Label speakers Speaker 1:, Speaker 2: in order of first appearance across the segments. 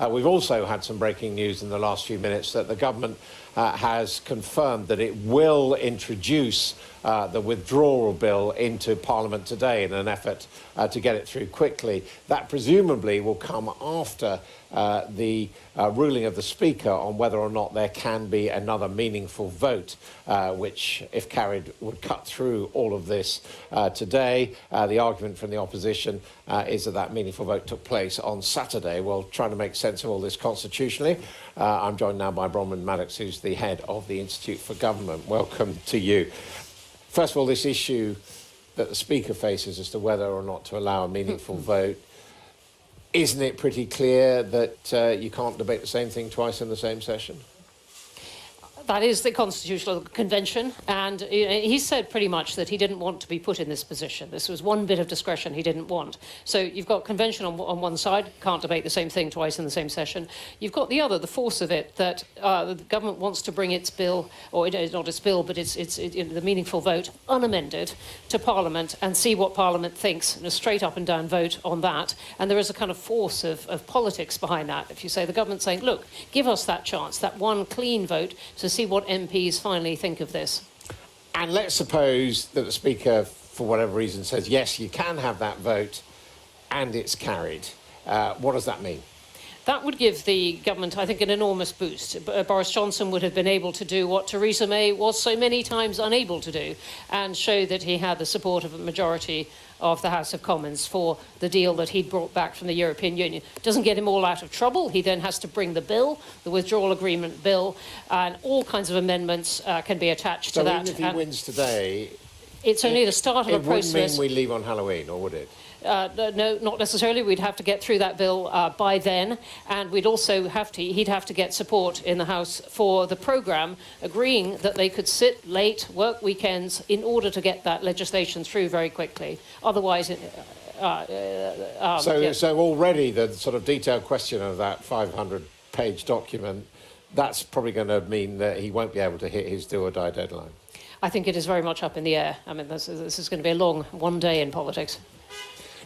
Speaker 1: We've also had some breaking news in the last few minutes that the government has confirmed that it will introduce the withdrawal bill into Parliament today in an effort to get it through quickly. That presumably will come after the ruling of the Speaker on whether or not there can be another meaningful vote, which, if carried, would cut through all of this today. The argument from the opposition is that that meaningful vote took place on Saturday. Well, trying to make sense of all this constitutionally, I'm joined now by Bronwen Maddox, who's the head of the Institute for Government. Welcome to you. First of all, this issue that the Speaker faces as to whether or not to allow a meaningful vote, isn't it pretty clear that you can't debate the same thing twice in the same session?
Speaker 2: That is the Constitutional Convention, and he said pretty much that he didn't want to be put in this position. This was one bit of discretion he didn't want. So you've got convention on one side, can't debate the same thing twice in the same session. You've got the other, the force of it, that the government wants to bring its bill, or it's not its bill, but it's the meaningful vote, unamended, to Parliament and see what Parliament thinks, and a straight up and down vote on that. And there is a kind of force of politics behind that. If you say the government saying, look, give us that chance, that one clean vote to see what MPs finally think of this.
Speaker 1: And let's suppose that the Speaker, for whatever reason, says, yes, you can have that vote, and it's carried. What does that mean?
Speaker 2: That would give the government, I think, an enormous boost. Boris Johnson would have been able to do what Theresa May was so many times unable to do, and show that he had the support of a majority of the House of Commons for the deal that he'd brought back from the European Union. Doesn't get him all out of trouble. He then has to bring the bill, the withdrawal agreement bill, and all kinds of amendments can be attached to that.
Speaker 1: So even if he wins today,
Speaker 2: it's only the start of a process.
Speaker 1: It wouldn't mean we leave on Halloween, or would it?
Speaker 2: No, not necessarily. We'd have to get through that bill by then, and we'd also he'd have to get support in the House for the programme, agreeing that they could sit late, work weekends, in order to get that legislation through very quickly. Otherwise,
Speaker 1: So already the sort of detailed question of that 500-page document, that's probably going to mean that he won't be able to hit his do-or-die deadline.
Speaker 2: I think it is very much up in the air. I mean, this is going to be a long one day in politics.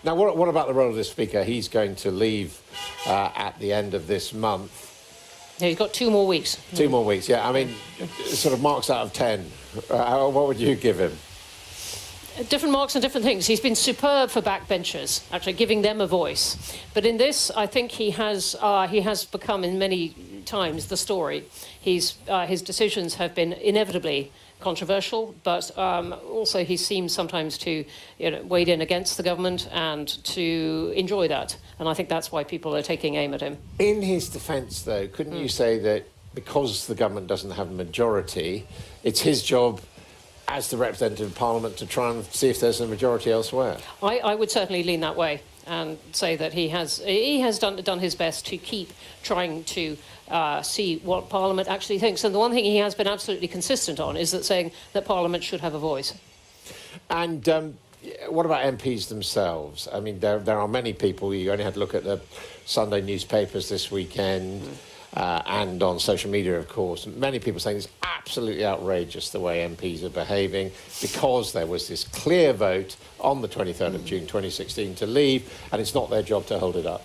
Speaker 1: Now, what about the role of the Speaker? He's going to leave at the end of this month.
Speaker 2: Yeah, he's got 2 more weeks.
Speaker 1: 2 more weeks, yeah. I mean, sort of marks out of 10. What would you give him?
Speaker 2: Different marks and different things. He's been superb for backbenchers, actually giving them a voice. But in this, I think he has become, in many times, the story. His decisions have been inevitably controversial, but also he seems sometimes to wade in against the government and to enjoy that. And I think that's why people are taking aim at him.
Speaker 1: In his defence, though, couldn't you say that because the government doesn't have a majority, it's his job as the representative of Parliament to try and see if there's a majority elsewhere?
Speaker 2: I would certainly lean that way and say that he has done his best to keep trying to see what Parliament actually thinks. And the one thing he has been absolutely consistent on is that saying that Parliament should have a voice.
Speaker 1: And what about MPs themselves? I mean, there are many people. You only had to look at the Sunday newspapers this weekend and on social media, of course. Many people saying it's absolutely outrageous the way MPs are behaving because there was this clear vote on the 23rd of June 2016 to leave, and it's not their job to hold it up.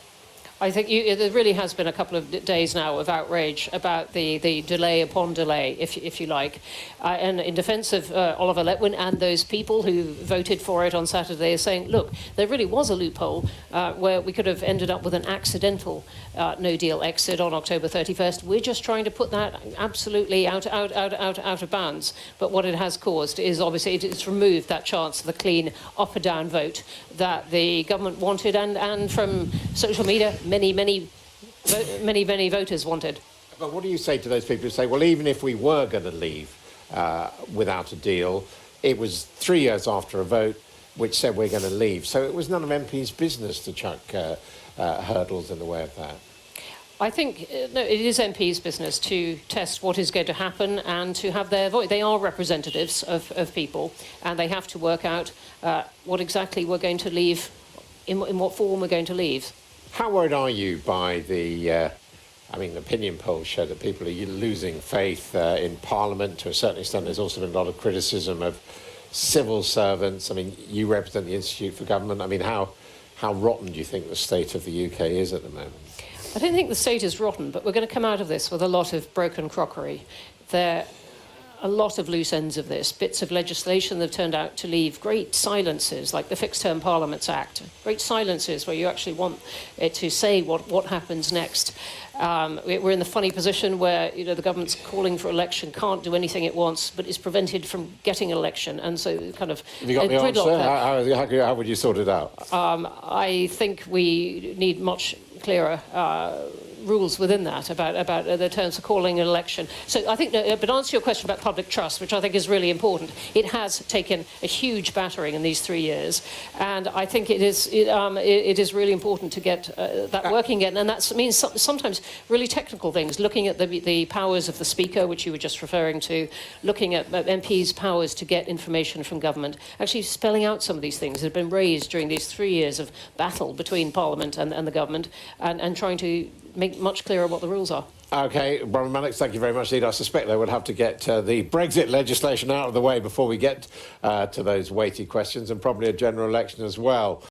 Speaker 2: I think there really has been a couple of days now of outrage about the delay upon delay, if you like. And in defence of Oliver Letwin and those people who voted for it on Saturday, are saying, look, there really was a loophole where we could have ended up with an accidental no-deal exit on October 31st. We're just trying to put that absolutely out of bounds. But what it has caused is obviously it's removed that chance of the clean up or down vote that the government wanted, and from social media, many voters wanted.
Speaker 1: But what do you say to those people who say, well, even if we were going to leave without a deal, it was 3 years after a vote which said we're going to leave, so it was none of MP's business to chuck hurdles in the way of that?
Speaker 2: I think no, it is MP's business to test what is going to happen and to have their voice. They are representatives of people, and they have to work out what exactly we're going to leave, in what form we're going to leave.
Speaker 1: How worried are you by the opinion polls show that people are losing faith in Parliament to a certain extent? There's also been a lot of criticism of civil servants. I mean, you represent the Institute for Government. I mean, how rotten do you think the state of the UK is at the moment?
Speaker 2: I don't think the state is rotten, but we're going to come out of this with a lot of broken crockery. There a lot of loose ends of this, bits of legislation that have turned out to leave great silences, like the Fixed Term Parliaments Act, great silences where you actually want it to say what happens next. We're in the funny position where the government's calling for election, can't do anything it wants, but is prevented from getting an election, and so kind of
Speaker 1: have you got the answer? How would you sort it out?
Speaker 2: I think we need much clearer rules within that about the terms of calling an election. So I think, but answer your question about public trust, which I think is really important. It has taken a huge battering in these 3 years, and I think it is really important to get that working again. And that means sometimes really technical things, looking at the powers of the Speaker, which you were just referring to, looking at MPs' powers to get information from government, actually spelling out some of these things that have been raised during these 3 years of battle between Parliament and the government, and trying to make much clearer what the rules are.
Speaker 1: OK, Bronwen Maddox, thank you very much indeed. I suspect they would have to get the Brexit legislation out of the way before we get to those weighty questions, and probably a general election as well.